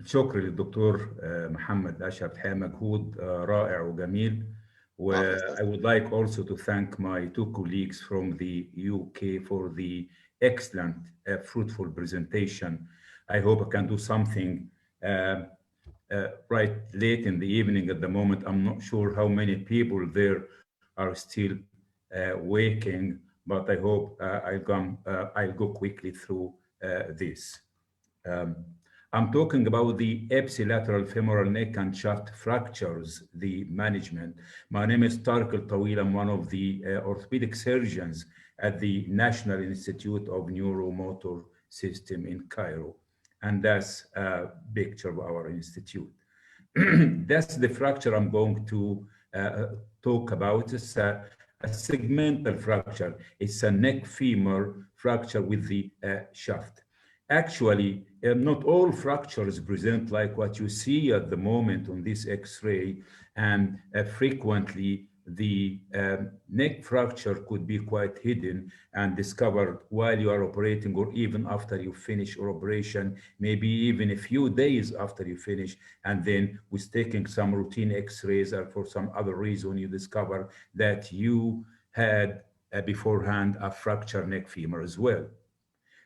شكرا للدكتور محمد أشرف الحقيقة مجهود رائع وجميل. I would like also to thank my two colleagues from the UK for the excellent, fruitful presentation. I hope I can do something right late in the evening at the moment. I'm not sure how many people there are still waking, but I hope I'll go quickly through this. I'm talking about the ipsilateral femoral neck and shaft fractures, the management. My name is Tarek El Tawil. I'm one of the orthopedic surgeons at the National Institute of Neuromotor System in Cairo. And that's a picture of our institute. That's the fracture I'm going to talk about. It's a segmental fracture. It's a neck femur fracture with the shaft. Actually, not all fractures present like what you see at the moment on this X-ray, and frequently the neck fracture could be quite hidden and discovered while you are operating, or even after you finish your operation, maybe even a few days after you finish, and then with taking some routine X-rays or for some other reason you discover that you had beforehand a fractured neck femur as well.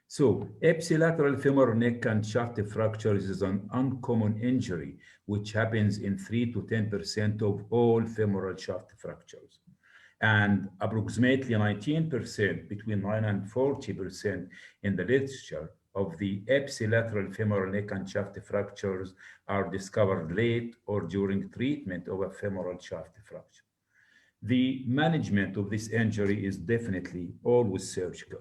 So, ipsilateral femoral neck and shaft fractures is an uncommon injury which happens in 3 to 10% of all femoral shaft fractures. And approximately 19%, between 9 and 40% in the literature of the ipsilateral femoral neck and shaft fractures are discovered late or during treatment of a femoral shaft fracture. The management of this injury is definitely always surgical.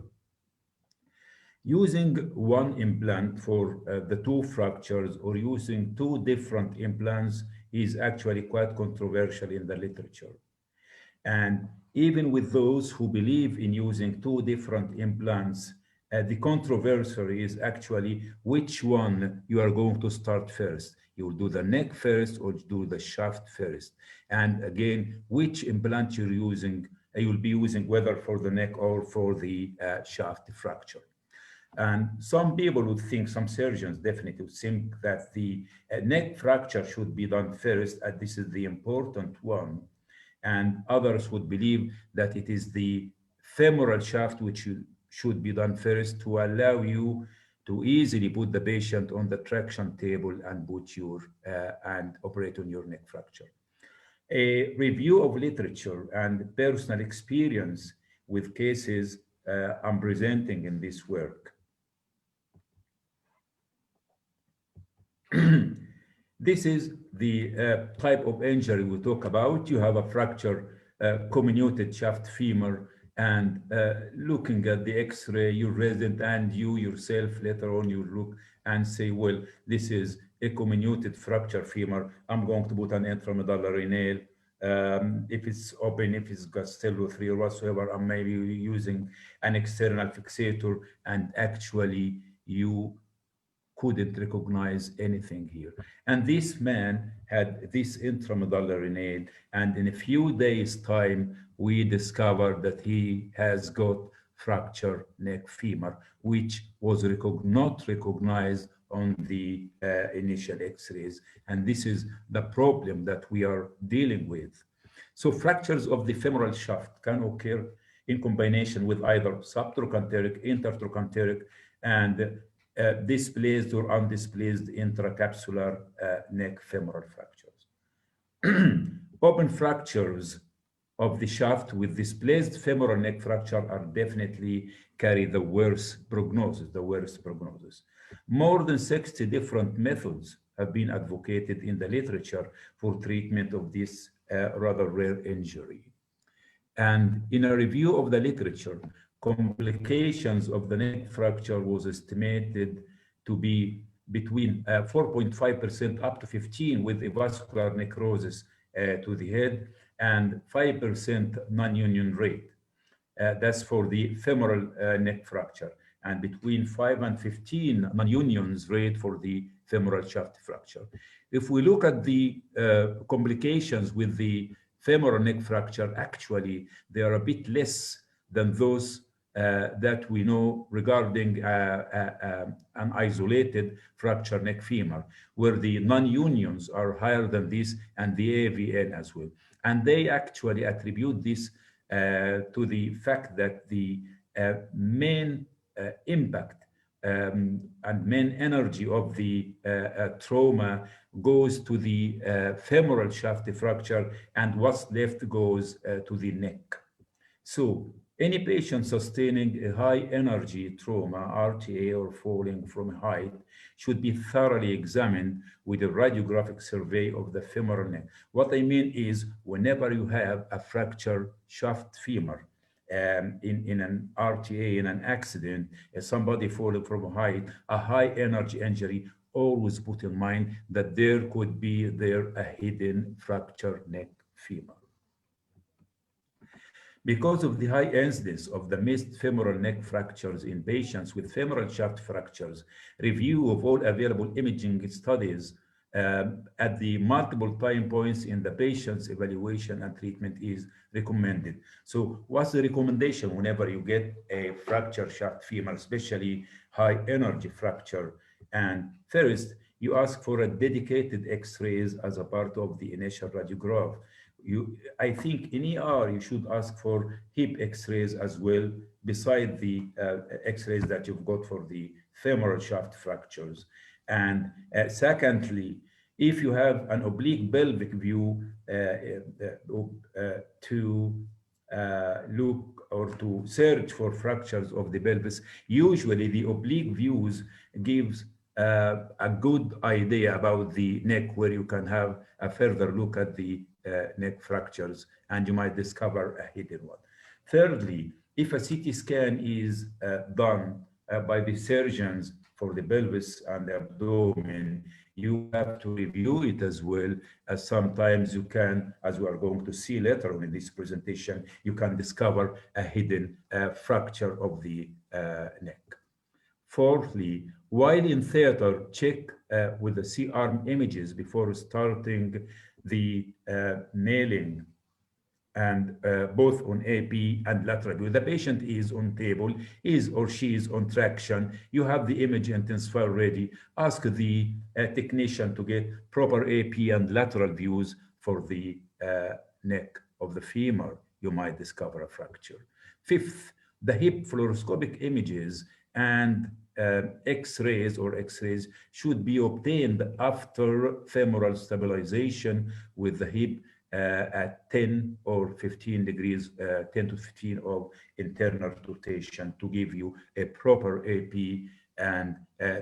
Using one implant for the two fractures or using two different implants is actually quite controversial in the literature. And even with those who believe in using two different implants, the controversy is actually which one you are going to start first. You will do the neck first or do the shaft first. And again, which implant you're using, you'll be using whether for the neck or for the shaft fracture. And some people would think, some surgeons definitely would think that the neck fracture should be done first, and this is the important one. And others would believe that it is the femoral shaft which should be done first to allow you to easily put the patient on the traction table and put your and operate on your neck fracture. A review of literature and personal experience with cases I'm presenting in this work. This is the type of injury we talk about. You have a fracture, comminuted shaft femur, and looking at the X-ray, your resident and you yourself later on you look and say, well, this is a comminuted fracture femur. I'm going to put an intramedullary nail. If it's open, if it's got stello 3 or whatsoever, I'm maybe using an external fixator, and actually you couldn't recognize anything here. And this man had this intramedullary nail, and in a few days' time, we discovered that he has got fractured neck femur, which was not recognized on the initial X-rays. And this is the problem that we are dealing with. So fractures of the femoral shaft can occur in combination with either subtrochanteric, intertrochanteric, and displaced or undisplaced intracapsular neck femoral fractures. Open fractures of the shaft with displaced femoral neck fracture are definitely carry the worst prognosis. More than 60 different methods have been advocated in the literature for treatment of this rather rare injury. And in a review of the literature, complications of the neck fracture was estimated to be between 4.5% up to 15% with avascular necrosis to the head, and 5% non-union rate. That's for the femoral neck fracture, and between 5 and 15 non-unions rate for the femoral shaft fracture. If we look at the complications with the femoral neck fracture, actually, they are a bit less than those that we know regarding an isolated fracture neck femur, where the non-unions are higher than this and the AVN as well. And they actually attribute this to the fact that the main impact and main energy of the trauma goes to the femoral shaft fracture, and what's left goes to the neck. So any patient sustaining a high energy trauma, RTA, or falling from height should be thoroughly examined with a radiographic survey of the femoral neck. What I mean is, whenever you have a fractured shaft femur, in an RTA, in an accident, somebody falling from height, a high energy injury, always put in mind that there could be a hidden fractured neck femur. Because of the high incidence of the missed femoral neck fractures in patients with femoral shaft fractures, review of all available imaging studies at the multiple time points in the patient's evaluation and treatment is recommended. So what's the recommendation whenever you get a fractured shaft femur, especially high energy fracture? And first, you ask for a dedicated X-rays as a part of the initial radiograph. I think in ER, you should ask for hip X-rays as well, beside the X-rays that you've got for the femoral shaft fractures. And secondly, if you have an oblique pelvic view to look or to search for fractures of the pelvis, usually the oblique views gives a good idea about the neck, where you can have a further look at the neck fractures, and you might discover a hidden one. Thirdly, if a CT scan is done by the surgeons for the pelvis and the abdomen, you have to review it as well, as sometimes you can, as we are going to see later on in this presentation, you can discover a hidden fracture of the neck. Fourthly, while in theater, check with the C-arm images before starting the nailing, and both on AP and lateral view. The patient is on table, is or she is on traction. You have the image intensifier ready. Ask the technician to get proper AP and lateral views for the neck of the femur. You might discover a fracture. Fifth, the hip fluoroscopic images and X-rays should be obtained after femoral stabilization with the hip at 10 or 15 degrees, 10 to 15 of internal rotation, to give you a proper AP and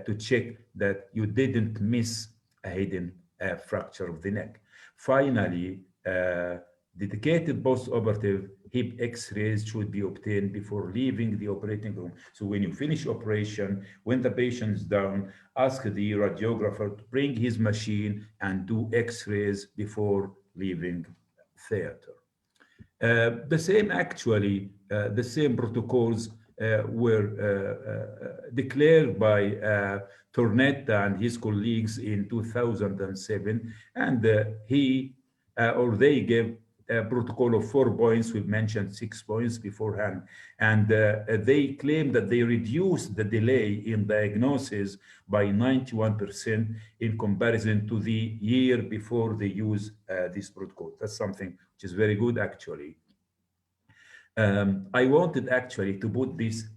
to check that you didn't miss a hidden fracture of the neck. Finally, dedicated post-operative hip X-rays should be obtained before leaving the operating room. So when you finish operation, when the patient is down, ask the radiographer to bring his machine and do X-rays before leaving theater. The same protocols were declared by Tornetta and his colleagues in 2007, and they gave a protocol of 4 points. We've mentioned 6 points beforehand, and they claim that they reduced the delay in diagnosis by 91% in comparison to the year before they use this protocol. That's something which is very good, actually. I wanted actually to put this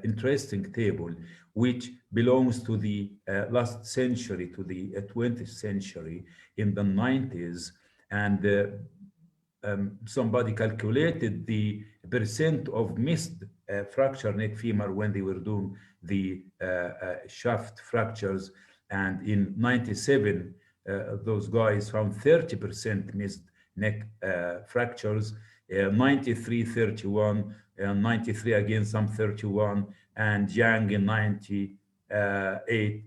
interesting table, which belongs to the last century, to the 20th century, in the 90s, and somebody calculated the percent of missed fracture neck femur when they were doing the shaft fractures, and in 97 those guys found 30% missed neck fractures, 93 31, 93 again some 31, and Yang in 98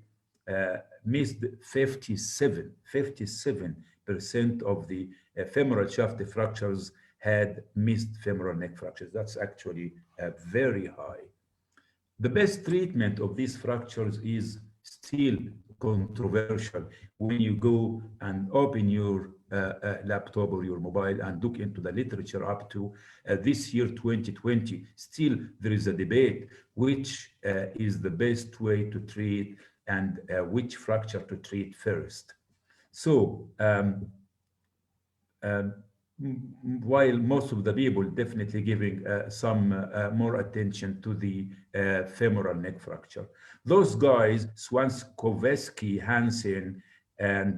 missed 57% of the femoral shaft fractures had missed femoral neck fractures. That's actually very high. The best treatment of these fractures is still controversial when you go and open your laptop or your mobile and look into the literature up to this year 2020. Still there is a debate which is the best way to treat and which fracture to treat first. So um, while most of the people definitely giving some more attention to the femoral neck fracture. Those guys, Swanskovsky, Hansen, and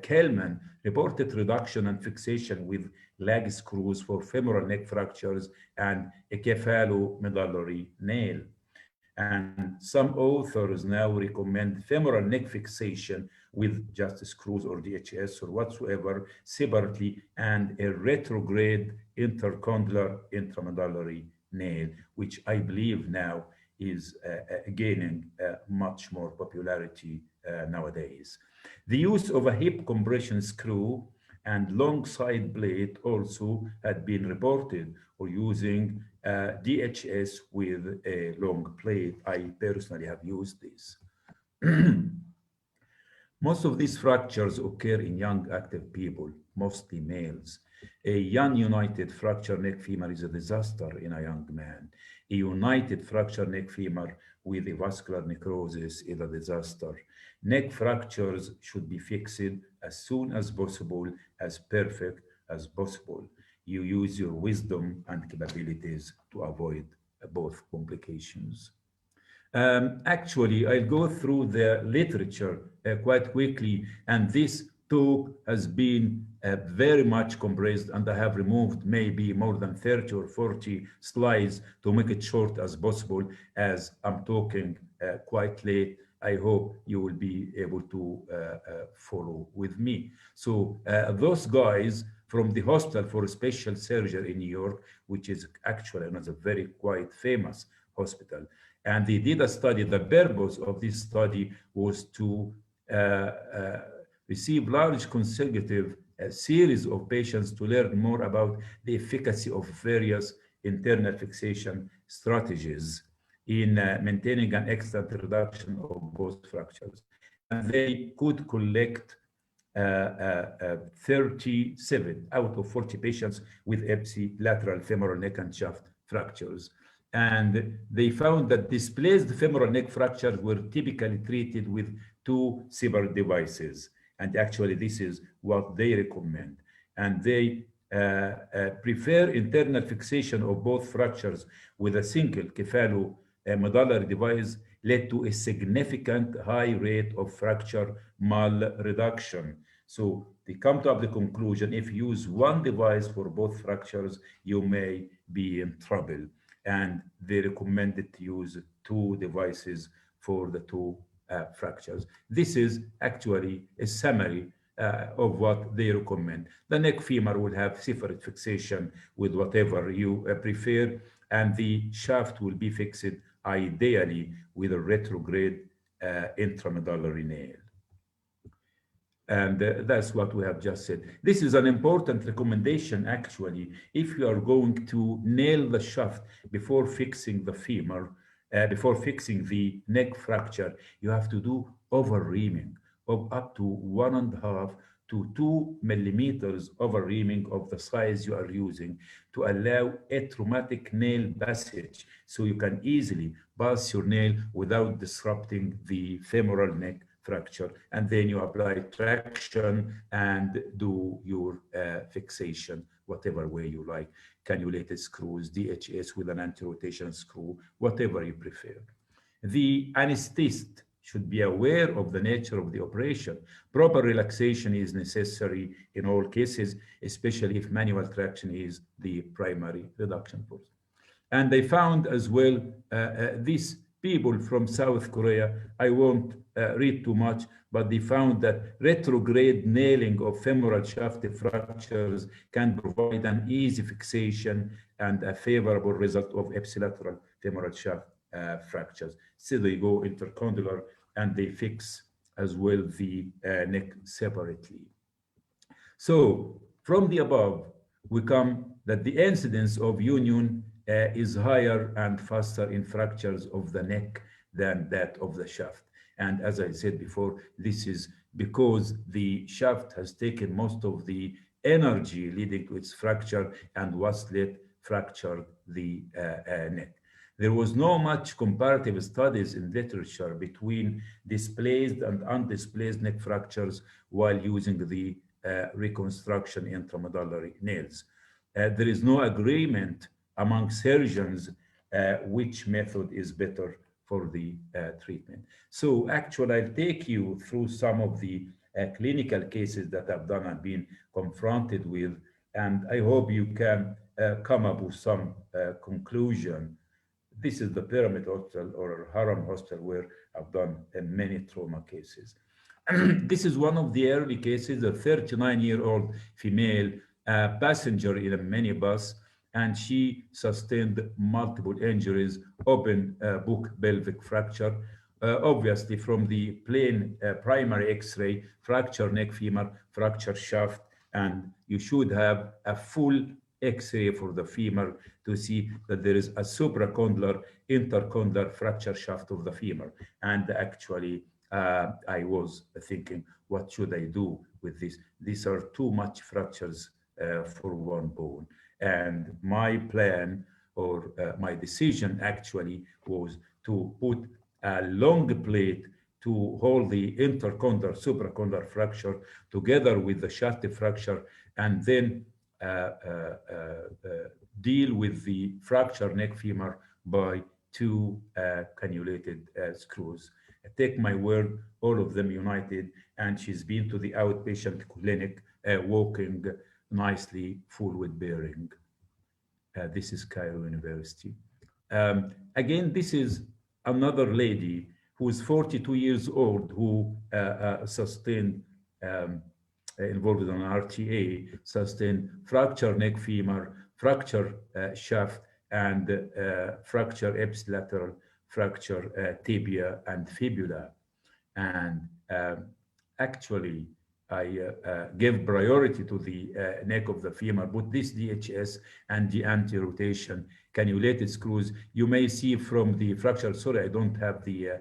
Kellman, reported reduction and fixation with lag screws for femoral neck fractures and a cephalomedullary nail. And some authors now recommend femoral neck fixation with just screws or DHS or whatsoever separately, and a retrograde intercondylar intramedullary nail, which I believe now is gaining much more popularity nowadays. The use of a hip compression screw and long side blade also had been reported, or using DHS with a long plate. I personally have used this. Most of these fractures occur in young active people, mostly males. A united fracture neck femur is a disaster in a young man. A united fracture neck femur with a vascular necrosis is a disaster. Neck fractures should be fixed as soon as possible, as perfect as possible. You use your wisdom and capabilities to avoid both complications. Actually, I'll go through the literature quite quickly, and this talk has been very much compressed, and I have removed maybe more than 30 or 40 slides to make it short as possible, as I'm talking quite late. I hope you will be able to follow with me. So those guys from the Hospital for Special Surgery in New York, which is actually another very quite famous hospital, and they did a study. The purpose of this study was to receive large consecutive series of patients to learn more about the efficacy of various internal fixation strategies in maintaining an excellent reduction of both fractures. And they could collect 37 out of 40 patients with ipsilateral femoral neck and shaft fractures. And they found that displaced femoral neck fractures were typically treated with two separate devices. And actually, this is what they recommend. And they prefer internal fixation of both fractures with a single cephalomedullary device, led to a significant high rate of fracture malreduction. So they come to the conclusion, if you use one device for both fractures, you may be in trouble. And they recommended to use two devices for the two fractures. This is actually a summary of what they recommend. The neck femur will have separate fixation with whatever you prefer, and the shaft will be fixed ideally with a retrograde intramedullary nail. And that's what we have just said. This is an important recommendation, actually, if you are going to nail the shaft before fixing the femur, before fixing the neck fracture, you have to do over-reaming of up to 1.5 to 2 millimeters over-reaming of the size you are using to allow a traumatic nail passage, so you can easily pass your nail without disrupting the femoral neck fracture, and then you apply traction and do your fixation whatever way you like, cannulated screws, DHS with an anti-rotation screw, whatever you prefer. The anesthetist should be aware of the nature of the operation. Proper relaxation is necessary in all cases, especially if manual traction is the primary reduction force. And they found as well these people from South Korea, I won't read too much, but they found that retrograde nailing of femoral shaft fractures can provide an easy fixation and a favorable result of ipsilateral femoral shaft fractures. So they go intercondylar and they fix as well the neck separately. So from the above, we come that the incidence of union is higher and faster in fractures of the neck than that of the shaft. And as I said before, this is because the shaft has taken most of the energy leading to its fracture and was let fractured the neck. There was no much comparative studies in literature between displaced and undisplaced neck fractures while using the reconstruction intramedullary nails. There is no agreement among surgeons which method is better for the treatment. So actually, I'll take you through some of the clinical cases that I've done and been confronted with, and I hope you can come up with some conclusion. This is the Pyramid Hospital or Haram Hospital where I've done many trauma cases. This is one of the early cases, a 39-year-old female passenger in a minibus, and she sustained multiple injuries, open book pelvic fracture, obviously from the plain primary X-ray, fracture neck femur, fracture shaft, and you should have a full X-ray for the femur to see that there is a supracondylar, intercondylar fracture shaft of the femur. And actually, I was thinking, what should I do with this? These are too much fractures for one bone. And my plan or my decision actually was to put a long plate to hold the intercondylar, supracondylar fracture together with the shaft fracture, and then uh, uh, uh, deal with the fracture neck femur by two cannulated screws. Take my word, all of them united, and she's been to the outpatient clinic, walking nicely, full with bearing. This is Cairo University. Again, this is another lady who is 42 years old who sustained, involved in an RTA, sustained fracture neck femur, fracture shaft, and fracture ipsilateral fracture tibia and fibula. And actually, I gave priority to the neck of the femur, put this DHS and the anti-rotation cannulated screws. You may see from the fracture, sorry, I don't have the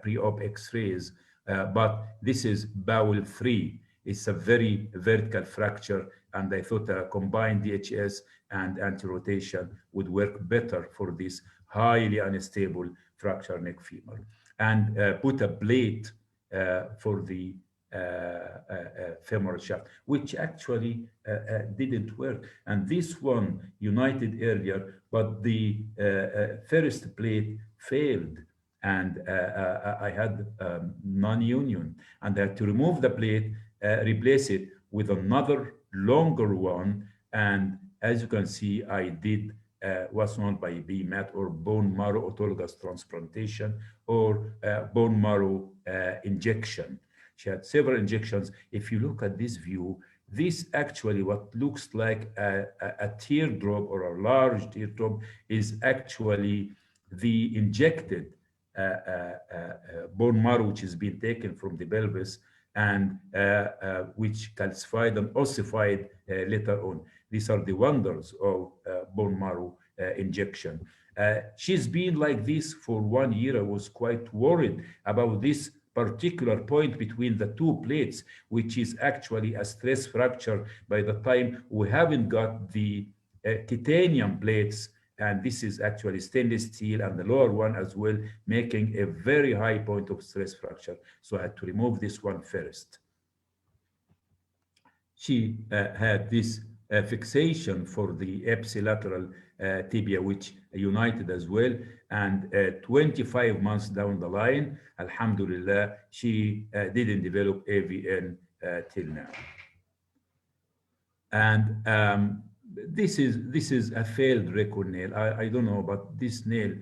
pre-op x-rays, but this is bowel 3. It's a very vertical fracture, and I thought a combined DHS and anti-rotation would work better for this highly unstable fracture neck femur. And put a plate for the femoral shaft, which actually didn't work. And this one united earlier, but the first plate failed, and I had non-union, and I had to remove the plate, replace it with another longer one, and as you can see, I did what's known by BMAT, or bone marrow autologous transplantation, or bone marrow injection. She had several injections. If you look at this view, this actually what looks like a teardrop or a large teardrop is actually the injected bone marrow, which has been taken from the pelvis and which calcified and ossified later on. These are the wonders of bone marrow injection. She's been like this for 1 year. I was quite worried about this particular point between the two plates, which is actually a stress fracture by the time we haven't got the titanium plates, and this is actually stainless steel, and the lower one as well, making a very high point of stress fracture. So I had to remove this one first. She had this fixation for the ipsilateral tibia, which united as well. And 25 months down the line, alhamdulillah, she didn't develop AVN till now. And this is a failed record nail. I don't know, but this nail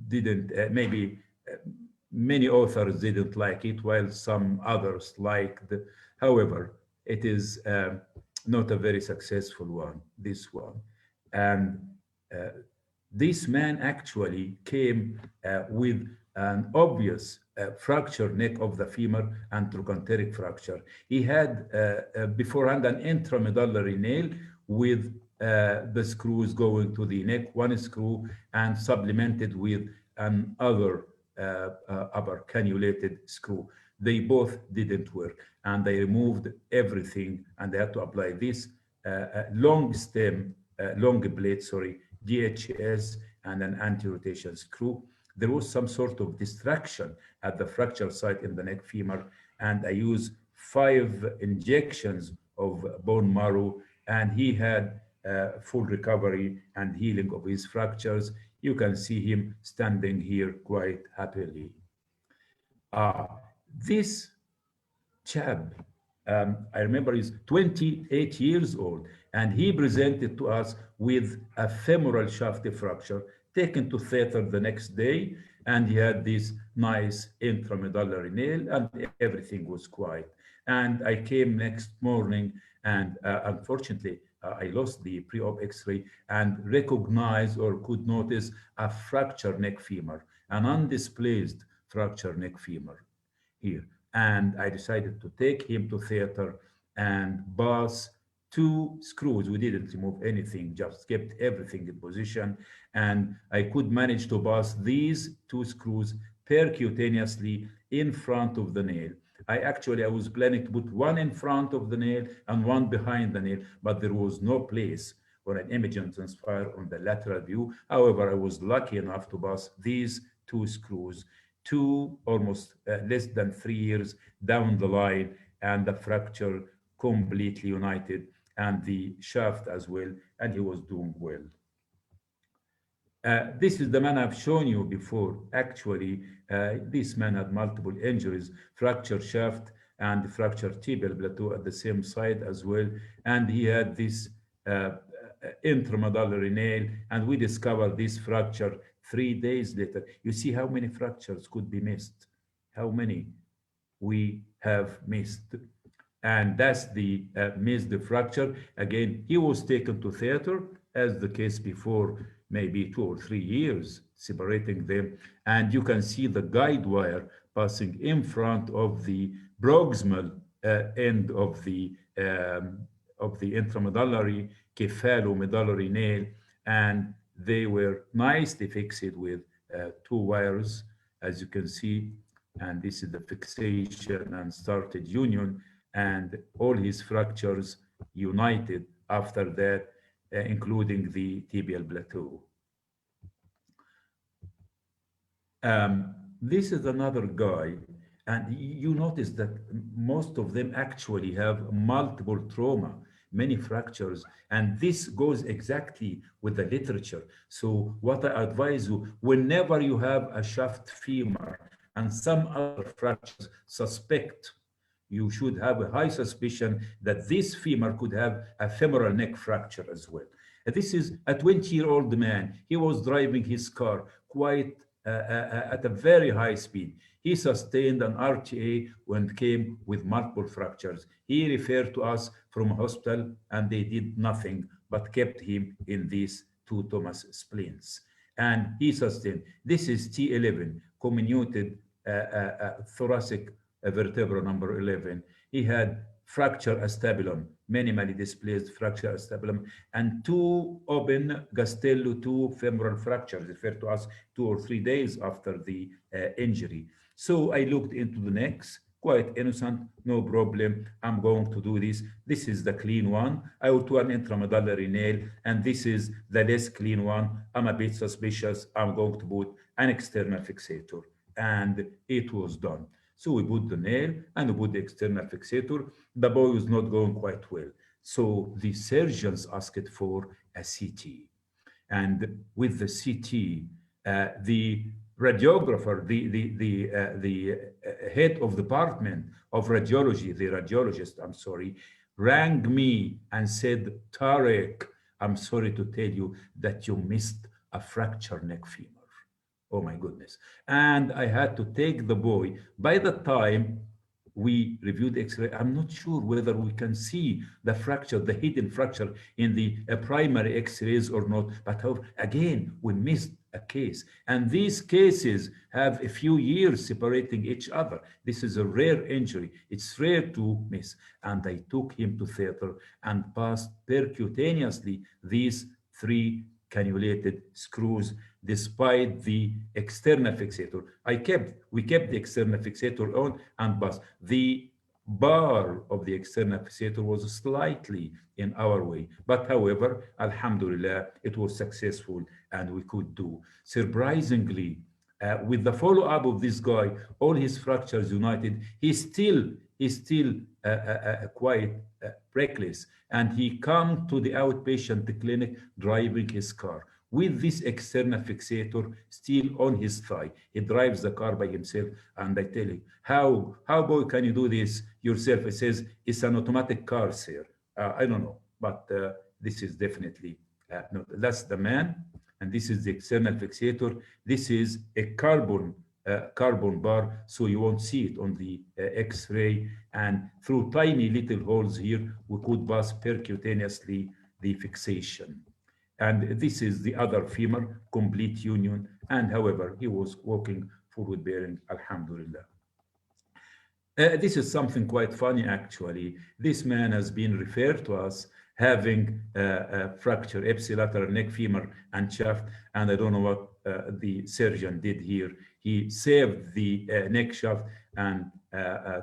didn't, maybe many authors didn't like it, while some others liked. However, it is not a very successful one, this one. And this man actually came with an obvious fractured neck of the femur and trochanteric fracture. He had beforehand an intramedullary nail with the screws going to the neck, one screw, and supplemented with another upper cannulated screw. They both didn't work, and I removed everything, and I had to apply this long stem, long blade, sorry, DHS, and an anti-rotation screw. There was some sort of distraction at the fracture site in the neck femur, and I used 5 injections of bone marrow, and he had full recovery and healing of his fractures. You can see him standing here quite happily. This chap, I remember he's 28 years old, and he presented to us with a femoral shaft fracture, taken to theater the next day, and he had this nice intramedullary nail, and everything was quiet. And I came next morning, and unfortunately, I lost the pre-op X-ray and recognized or could notice a fractured neck femur, an undisplaced fractured neck femur here. And I decided to take him to theater and pass 2 screws. We didn't remove anything, just kept everything in position. And I could manage to pass these 2 screws percutaneously in front of the nail. I was planning to put one in front of the nail and one behind the nail, but there was no place for an imaging transfer on the lateral view. However, I was lucky enough to pass these 2 screws almost less than 3 years down the line, and the fracture completely united, and the shaft as well, and he was doing well. This is the man I've shown you before. Actually, this man had multiple injuries, fractured shaft and fractured tibial plateau at the same side as well. And he had this intramedullary nail, and we discovered this fracture 3 days later. You see how many fractures could be missed, how many we have missed. And that's the missed fracture. Again, he was taken to theater, as the case before, maybe 2 or 3 years separating them. And you can see the guide wire passing in front of the proximal end of the intramedullary cephalomedullary nail, and they were nicely fixed with 2 wires, as you can see. And this is the fixation and started union, and all his fractures united after that, including the tibial plateau. This is another guy, and you notice that most of them actually have multiple trauma, many fractures, and this goes exactly with the literature. So what I advise you, whenever you have a shaft femur and some other fractures, suspect, you should have a high suspicion that this femur could have a femoral neck fracture as well. This is a 20-year-old man. He was driving his car quite at a very high speed. He sustained an RTA when came with multiple fractures. He referred to us from a hospital, and they did nothing but kept him in these 2 Thomas splints. And he sustained. This is T11, comminuted thoracic vertebra number 11. He had fracture acetabulum, minimally displaced fracture acetabulum, and 2 open Gastello 2 femoral fractures, referred to us 2 or 3 days after the injury. So I looked into the necks, quite innocent, no problem. I'm going to do this. This is the clean one. I will do an intramedullary nail, and this is the less clean one. I'm a bit suspicious. I'm going to put an external fixator, and it was done. So we put the nail and we put the external fixator. The boy was not going quite well. So the surgeons asked for a CT. And with the CT, the radiographer, the head of department of radiology, the radiologist, I'm sorry, rang me and said, Tarek, I'm sorry to tell you that you missed a fractured neck femur. Oh my goodness. And I had to take the boy. By the time we reviewed the X-ray, I'm not sure whether we can see the fracture, the hidden fracture in the primary X-rays or not. But again, we missed a case. And these cases have a few years separating each other. This is a rare injury. It's rare to miss. And I took him to theater and passed percutaneously these 3 cannulated screws despite the external fixator. We kept the external fixator on and bus. The bar of the external fixator was slightly in our way. But however, Alhamdulillah, it was successful and we could do. Surprisingly, with the follow-up of this guy, all his fractures united, he's still quite reckless. And he come to the outpatient clinic driving his car with this external fixator still on his thigh. He drives the car by himself. And I tell him, how boy can you do this yourself? He says, it's an automatic car, sir. I don't know, but this is definitely, no, that's the man. And this is the external fixator. This is a carbon bar, so you won't see it on the X-ray. And through tiny little holes here, we could pass percutaneously the fixation. And this is the other femur, complete union. And however, he was walking forward bearing, alhamdulillah. This is something quite funny, actually. This man has been referred to us having a fracture, ipsilateral neck femur and shaft, and I don't know what the surgeon did here. He saved the neck shaft and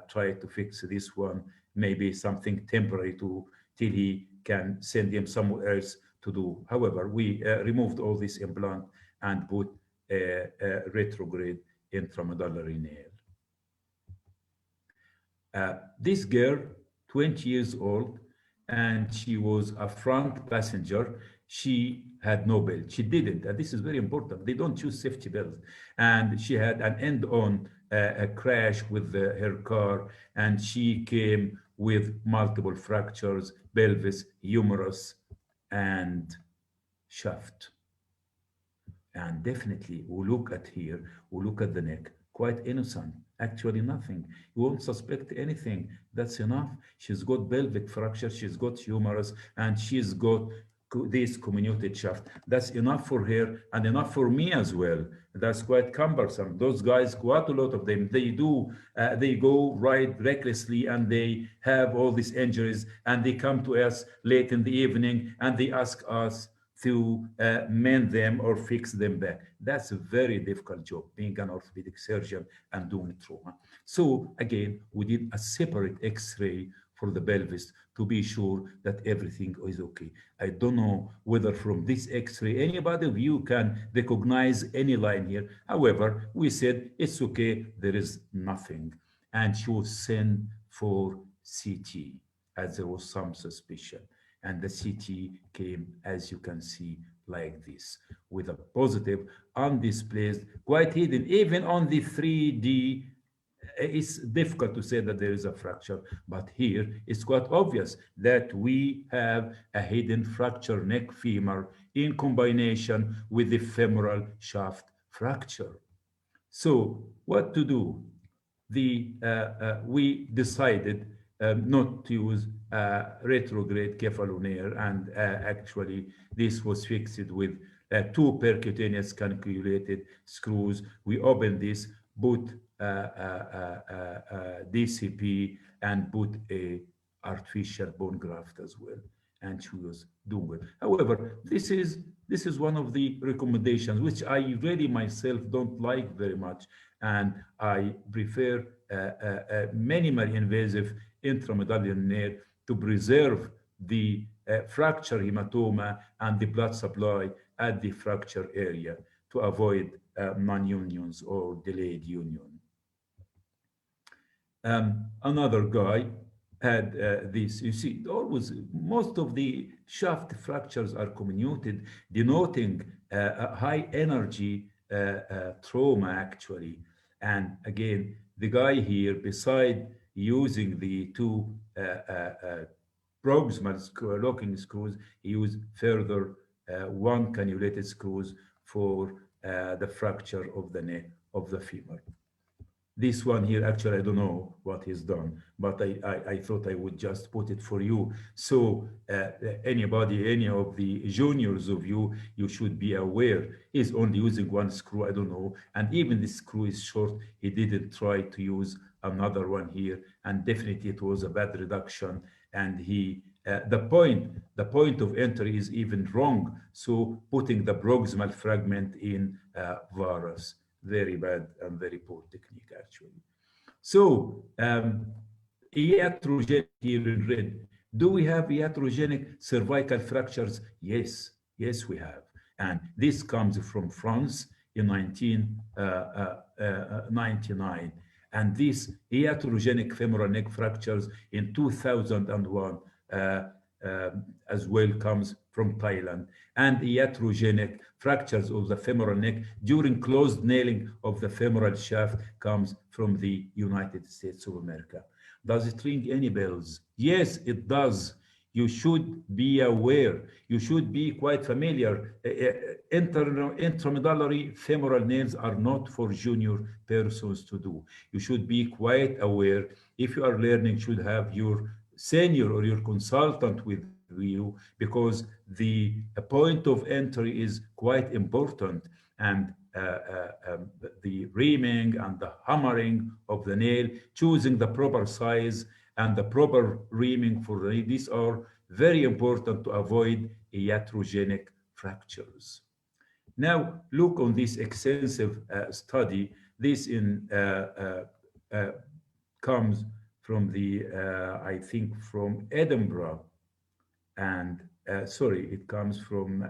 tried to fix this one, maybe something temporary till he can send him somewhere else to do. However, we removed all this implant and put a retrograde intramedullary nail. This girl, 20 years old, and she was a front passenger. She had no belt. She didn't. And this is very important. They don't choose safety belts. And she had an end-on a crash with her car, and she came with multiple fractures, pelvis, humerus, and shaft. And definitely, we look at here, we look at the neck, quite innocent, actually nothing. You won't suspect anything. That's enough. She's got pelvic fracture, she's got humerus, and she's got this comminuted shaft. That's enough for her and enough for me as well. That's quite cumbersome. Those guys, quite a lot of them, they go ride recklessly and they have all these injuries and they come to us late in the evening and they ask us to mend them or fix them back. That's a very difficult job, being an orthopedic surgeon and doing trauma. So again, we did a separate X-ray for the pelvis to be sure that everything is okay. I don't know whether from this X-ray anybody of you can recognize any line here. However, we said it's okay, there is nothing. And she was sent for CT as there was some suspicion. And the CT came, as you can see, like this, with a positive, undisplaced, quite hidden. Even on the 3D, it's difficult to say that there is a fracture, but here it's quite obvious that we have a hidden fracture neck femur in combination with the femoral shaft fracture. So what to do? We decided not to use retrograde cephalonair, and actually this was fixed with two percutaneous canculated screws. We opened this, put DCP, and put a artificial bone graft as well, and she was doing well. However, this is one of the recommendations which I really myself don't like very much, and I prefer minimally invasive intramedullary nail to preserve the fracture hematoma and the blood supply at the fracture area to avoid non-unions or delayed union. Another guy had this. You see, always most of the shaft fractures are comminuted, denoting a high energy trauma actually. And again, the guy here, beside using the two proximal locking screws, he used further one cannulated screws for the fracture of the neck of the femur. This one here, actually, I don't know what he's done, but I thought I would just put it for you. So anybody, any of the juniors of you, you should be aware. He's only using one screw, I don't know. And even the screw is short. He didn't try to use another one here, and definitely it was a bad reduction. And the point of entry is even wrong. So putting the proximal fragment in varus, very bad and very poor technique actually. So iatrogenic here in red. Do we have iatrogenic cervical fractures? Yes, yes we have. And this comes from France in 1999. And these iatrogenic femoral neck fractures in 2001 as well comes from Thailand. And iatrogenic fractures of the femoral neck during closed nailing of the femoral shaft comes from the United States of America. Does it ring any bells? Yes, it does. You should be aware. You should be quite familiar. Intramedullary femoral nails are not for junior persons to do. You should be quite aware. If you are learning, should have your senior or your consultant with you, because the point of entry is quite important. And the reaming and the hammering of the nail, choosing the proper size and the proper reaming for the nail, these are very important to avoid iatrogenic fractures. Now, look on this extensive study. This comes from the, I think, from Edinburgh, and sorry, it comes from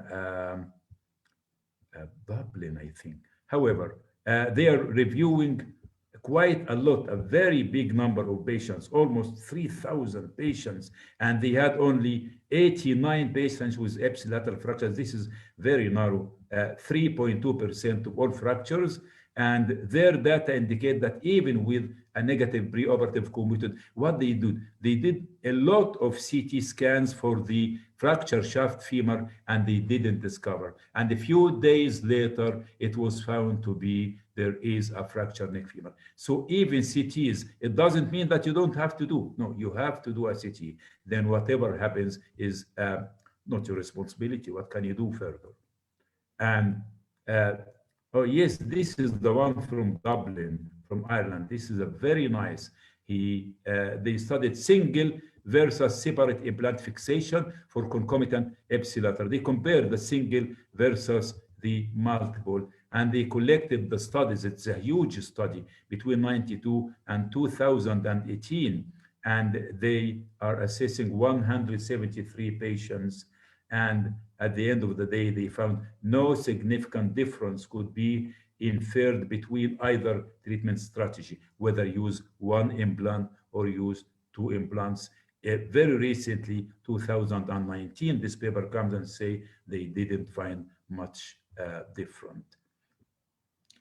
Dublin, I think. However, they are reviewing quite a lot, a very big number of patients, almost 3,000 patients, and they had only 89 patients with ipsilateral fractures. This is very narrow, 3.2% of all fractures. And their data indicate that even with a negative preoperative computed, what they did a lot of CT scans for the fracture shaft femur, and they didn't discover. And a few days later, it was found to be there is a fractured neck femur. So even CTs, it doesn't mean that you don't have to do. No, you have to do a CT. Then whatever happens is not your responsibility. What can you do further? And oh yes, this is the one from Dublin, from Ireland. This is a very nice. They studied single versus separate implant fixation for concomitant ipsilateral. They compared the single versus the multiple, and they collected the studies. It's a huge study between 92 and 2018, and they are assessing 173 patients. And at the end of the day, they found no significant difference could be inferred between either treatment strategy, whether use one implant or use two implants. Very recently, 2019, this paper comes and say they didn't find much different.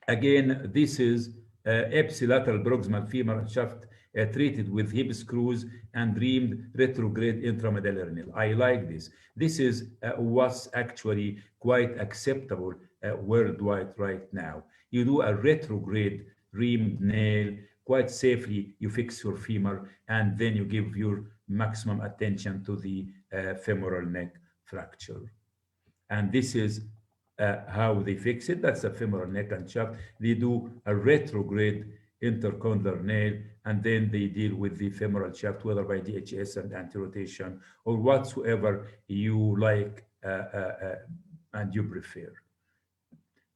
Again, this is ipsilateral proximal femur shaft treated with hip screws and reamed retrograde intramedullary nail. I like this. This is what's actually quite acceptable worldwide right now. You do a retrograde reamed nail quite safely. You fix your femur, and then you give your maximum attention to the femoral neck fracture. And this is how they fix it. That's a femoral neck and shaft. They do a retrograde intercondylar nail, and then they deal with the femoral shaft, whether by DHS and anti-rotation or whatsoever you like and you prefer.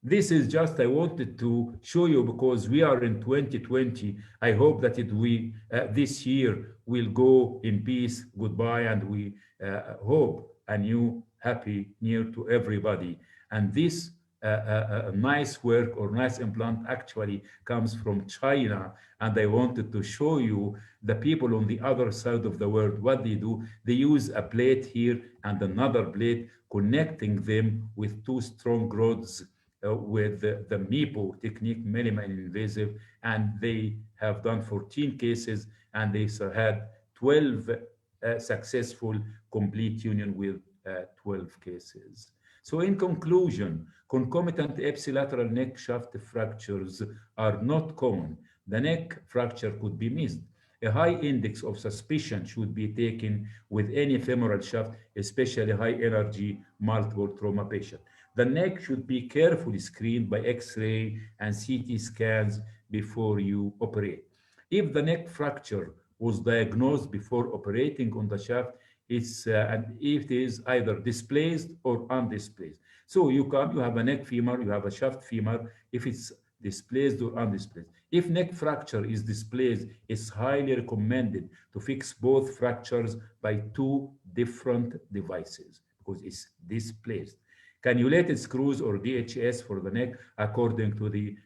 This is just, I wanted to show you because we are in 2020. I hope that this year will go in peace, goodbye, and we hope a new happy new year to everybody. And this nice work or nice implant actually comes from China. And I wanted to show you the people on the other side of the world, what they do. They use a plate here and another plate, connecting them with two strong rods with the MIPO technique, minimally invasive. And they have done 14 cases, and they had 12 successful complete union with 12 cases. So in conclusion, concomitant ipsilateral neck shaft fractures are not common. The neck fracture could be missed. A high index of suspicion should be taken with any femoral shaft, especially high energy multiple trauma patient. The neck should be carefully screened by X-ray and CT scans before you operate. If the neck fracture was diagnosed before operating on the shaft, and if it is either displaced or undisplaced. So you have a neck femur, you have a shaft femur, if it's displaced or undisplaced. If neck fracture is displaced, it's highly recommended to fix both fractures by two different devices because it's displaced. Cannulated screws or DHS for the neck according to the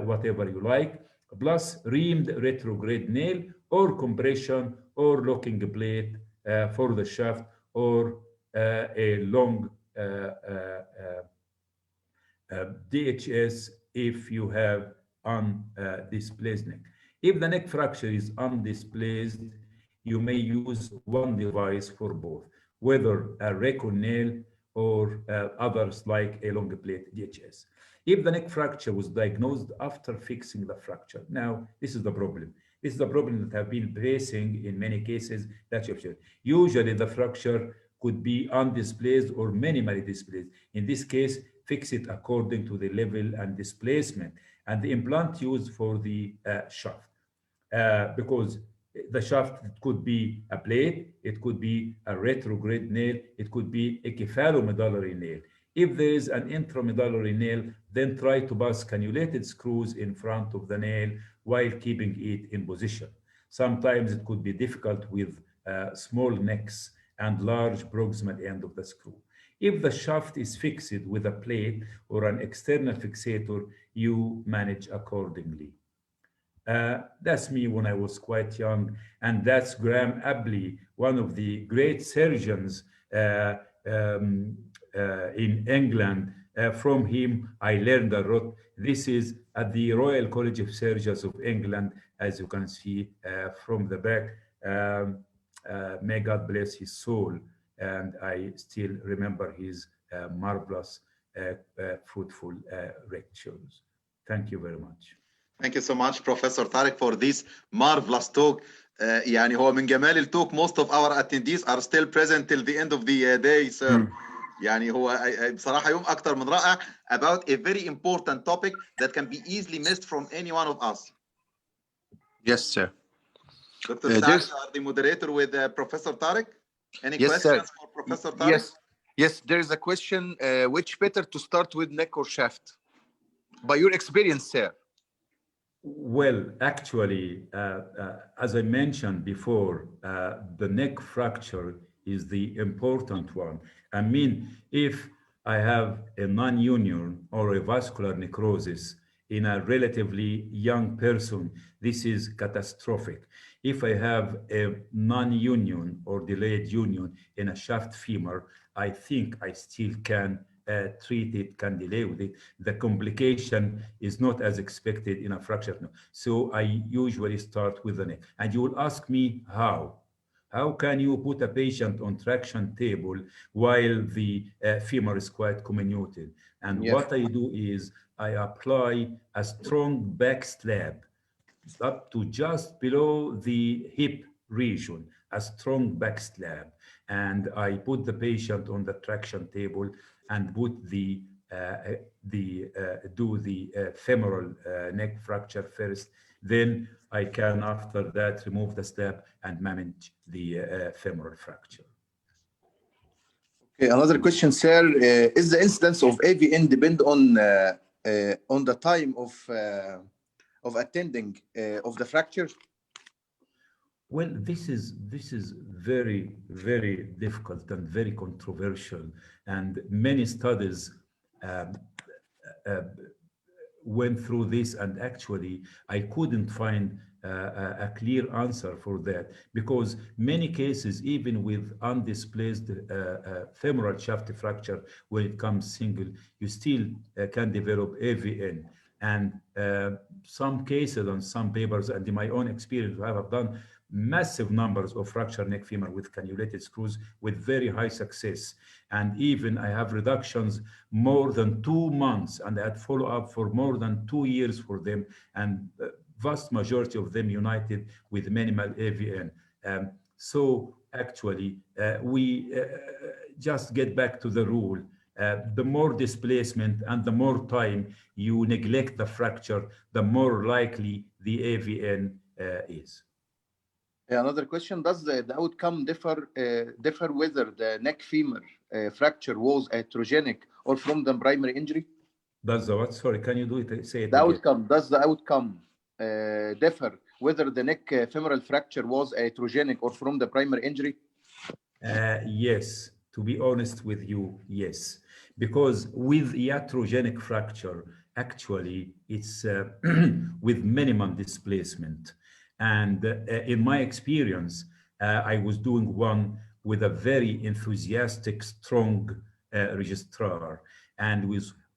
whatever you like, plus reamed retrograde nail or compression or locking plate for the shaft or a long DHS if you have undisplaced neck. If the neck fracture is undisplaced, you may use one device for both, whether a recon nail or others like a long plate DHS. If the neck fracture was diagnosed after fixing the fracture, now this is the problem. This is the problem that have been facing in many cases that you've shared. Usually the fracture could be undisplaced or minimally displaced. In this case, fix it according to the level and displacement and the implant used for the shaft. Because the shaft could be a plate, it could be a retrograde nail, it could be a cephalomedullary nail. If there is an intramedullary nail, then try to pass cannulated screws in front of the nail while keeping it in position. Sometimes it could be difficult with small necks and large proximal end of the screw. If the shaft is fixed with a plate or an external fixator, you manage accordingly. That's me when I was quite young, and that's Graham Abley, one of the great surgeons in England. From him, I learned a lot. This is at the Royal College of Surgeons of England, as you can see from the back. May God bless his soul, and I still remember his marvelous, fruitful lectures. Thank you very much. Thank you so much, Professor Tarek, for this marvelous talk. يعني هو من جمال التوك, most of our attendees are still present till the end of the day, sir. يعني هو بصراحة يوم أكتر من رائع about a very important topic that can be easily missed from any one of us. Yes, sir. Dr. Saad, you are the moderator with Professor Tarek. Any questions for Professor Tarek? Yes, there is a question. Which better to start with, neck or shaft? By your experience, sir. Well, actually, as I mentioned before, the neck fracture is the important one. I mean, if I have a non-union or a vascular necrosis in a relatively young person, this is catastrophic. If I have a non-union or delayed union in a shaft femur, I think I still can treat it, can delay with it. The complication is not as expected in a fracture. No. So I usually start with the neck. And you will ask me how? How can you put a patient on traction table while the femur is quite comminuted? And what I do is I apply a strong back slab up to just below the hip region, a strong back slab. And I put the patient on the traction table and put do the femoral neck fracture first. Then I can, after that, remove the slab and manage the femoral fracture. Okay, another question, sir. Is the incidence of AVN depend on the time of attending of the fracture? Well, this is very, very difficult and very controversial, and many studies went through this, and actually I couldn't find a clear answer for that, because many cases, even with undisplaced femoral shaft fracture, when it comes single, you still can develop AVN. And some cases on some papers, and in my own experience, I have done massive numbers of fractured neck femur with cannulated screws with very high success. And even I have reductions more than 2 months, and I had follow-up for more than 2 years for them, and vast majority of them united with minimal AVN. So actually, we just get back to the rule. The more displacement and the more time you neglect the fracture, the more likely the AVN is. Another question: does the outcome differ whether the neck femur fracture was heterogenic or from the primary injury? Does the what? Sorry, can you do it? Say it The again. outcome. Does the outcome differ whether the neck femoral fracture was heterogenic or from the primary injury? Yes, to be honest with you, yes. Because with iatrogenic fracture, actually, it's with minimum displacement. And in my experience, I was doing one with a very enthusiastic, strong registrar, and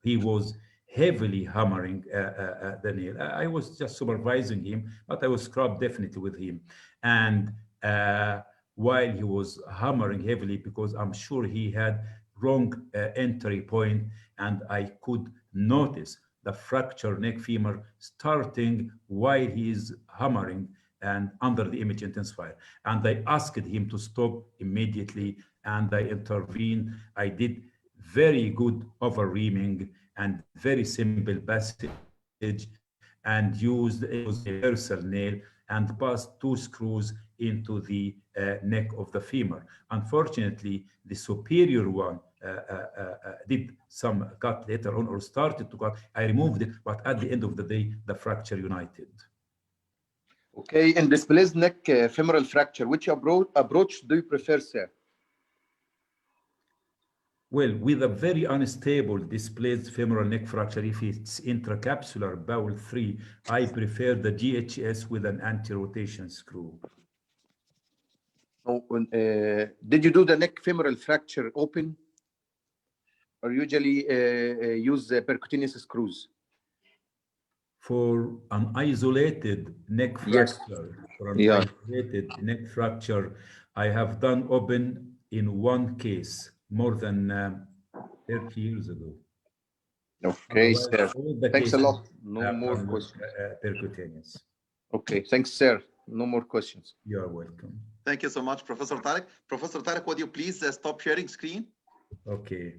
he was heavily hammering the nail. I was just supervising him, but I was scrubbed definitely with him. And while he was hammering heavily, because I'm sure he had wrong entry point, and I could notice the fracture neck femur starting while he is hammering and under the image intensifier. And I asked him to stop immediately, and I intervened. I did very good over-reaming and very simple passage, and used a universal nail and passed 2 screws into the neck of the femur. Unfortunately, the superior one did some cut later on, or started to cut. I removed it, but at the end of the day, the fracture united. Okay, in displaced neck femoral fracture, which approach do you prefer, sir? Well, with a very unstable displaced femoral neck fracture, if it's intracapsular bowel 3, I prefer the GHS with an anti-rotation screw. Oh, did you do the neck femoral fracture open, or usually use percutaneous screws? For an isolated neck Yes. fracture, isolated neck fracture, I have done open in one case more than 30 years ago. Okay, Otherwise, sir. all the Thanks a cases lot. No more are questions. percutaneous. Okay, thanks, sir. No more questions. You are welcome. Thank you so much, Professor Tarek. Professor Tarek, would you please stop sharing screen? Okay.